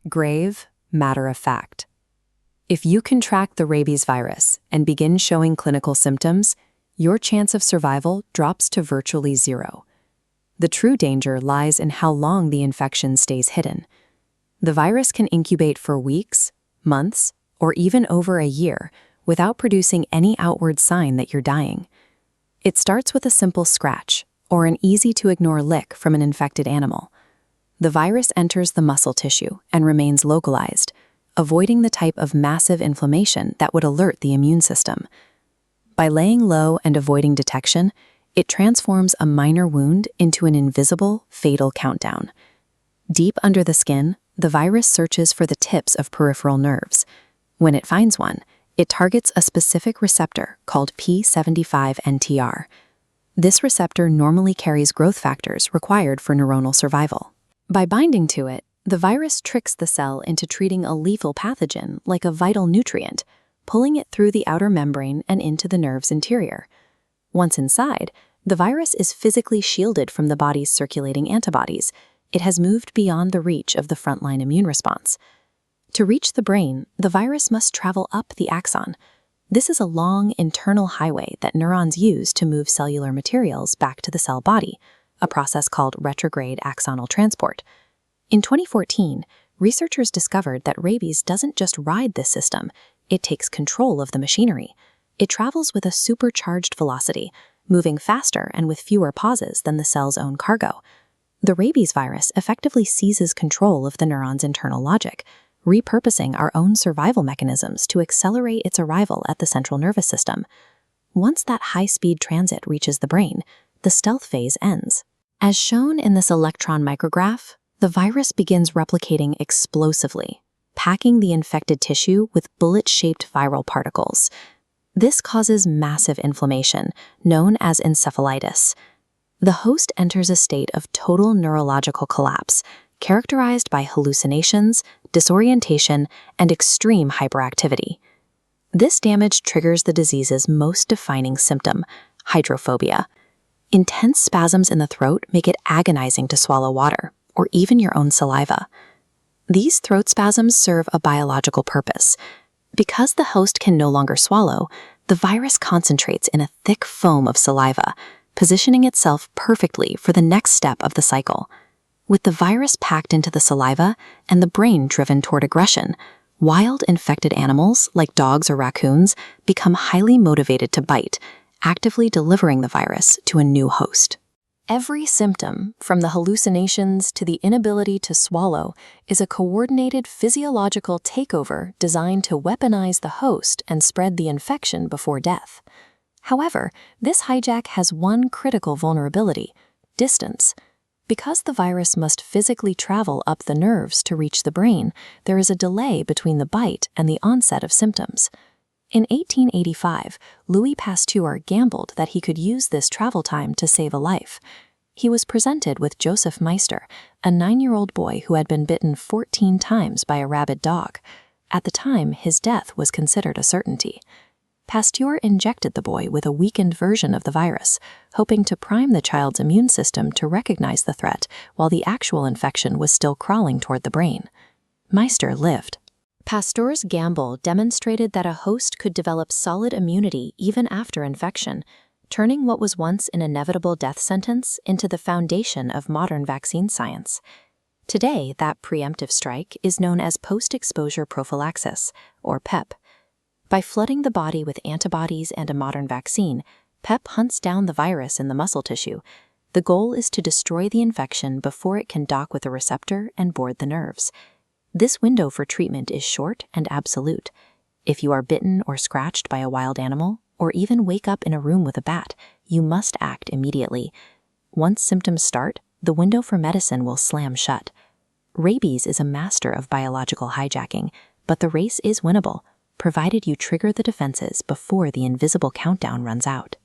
Grave, matter of fact. If you contract the rabies virus and begin showing clinical symptoms, your chance of survival drops to virtually zero. The true danger lies in how long the infection stays hidden. The virus can incubate for weeks, months, or even over a year without producing any outward sign that you're dying. It starts with a simple scratch or an easy-to-ignore lick from an infected animal. The virus enters the muscle tissue and remains localized, avoiding the type of massive inflammation that would alert the immune system. By laying low and avoiding detection, it transforms a minor wound into an invisible, fatal countdown. Deep under the skin, the virus searches for the tips of peripheral nerves. When it finds one, it targets a specific receptor called P75NTR. This receptor normally carries growth factors required for neuronal survival. By binding to it, the virus tricks the cell into treating a lethal pathogen like a vital nutrient, pulling it through the outer membrane and into the nerve's interior. Once inside, the virus is physically shielded from the body's circulating antibodies. It has moved beyond the reach of the frontline immune response. To reach the brain, the virus must travel up the axon. This is a long internal highway that neurons use to move cellular materials back to the cell body, a process called retrograde axonal transport. In 2014, researchers discovered that rabies doesn't just ride this system, it takes control of the machinery. It travels with a supercharged velocity, moving faster and with fewer pauses than the cell's own cargo. The rabies virus effectively seizes control of the neuron's internal logic, repurposing our own survival mechanisms to accelerate its arrival at the central nervous system. Once that high-speed transit reaches the brain, the stealth phase ends. As shown in this electron micrograph, the virus begins replicating explosively, packing the infected tissue with bullet-shaped viral particles. This causes massive inflammation, known as encephalitis. The host enters a state of total neurological collapse, characterized by hallucinations, disorientation, and extreme hyperactivity. This damage triggers the disease's most defining symptom, hydrophobia. Intense spasms in the throat make it agonizing to swallow water, or even your own saliva. These throat spasms serve a biological purpose. Because the host can no longer swallow, the virus concentrates in a thick foam of saliva, positioning itself perfectly for the next step of the cycle. With the virus packed into the saliva and the brain driven toward aggression, wild infected animals, like dogs or raccoons, become highly motivated to bite, actively delivering the virus to a new host. Every symptom, from the hallucinations to the inability to swallow, is a coordinated physiological takeover designed to weaponize the host and spread the infection before death. However, this hijack has one critical vulnerability: distance. Because the virus must physically travel up the nerves to reach the brain, there is a delay between the bite and the onset of symptoms. In 1885, Louis Pasteur gambled that he could use this travel time to save a life. He was presented with Joseph Meister, a 9-year-old boy who had been bitten 14 times by a rabid dog. At the time, his death was considered a certainty. Pasteur injected the boy with a weakened version of the virus, hoping to prime the child's immune system to recognize the threat while the actual infection was still crawling toward the brain. Meister lived. Pasteur's gamble demonstrated that a host could develop solid immunity even after infection, turning what was once an inevitable death sentence into the foundation of modern vaccine science. Today, that preemptive strike is known as post-exposure prophylaxis, or PEP. By flooding the body with antibodies and a modern vaccine, PEP hunts down the virus in the muscle tissue. The goal is to destroy the infection before it can dock with a receptor and board the nerves. This window for treatment is short and absolute. If you are bitten or scratched by a wild animal, or even wake up in a room with a bat, you must act immediately. Once symptoms start, the window for medicine will slam shut. Rabies is a master of biological hijacking, but the race is winnable, provided you trigger the defenses before the invisible countdown runs out.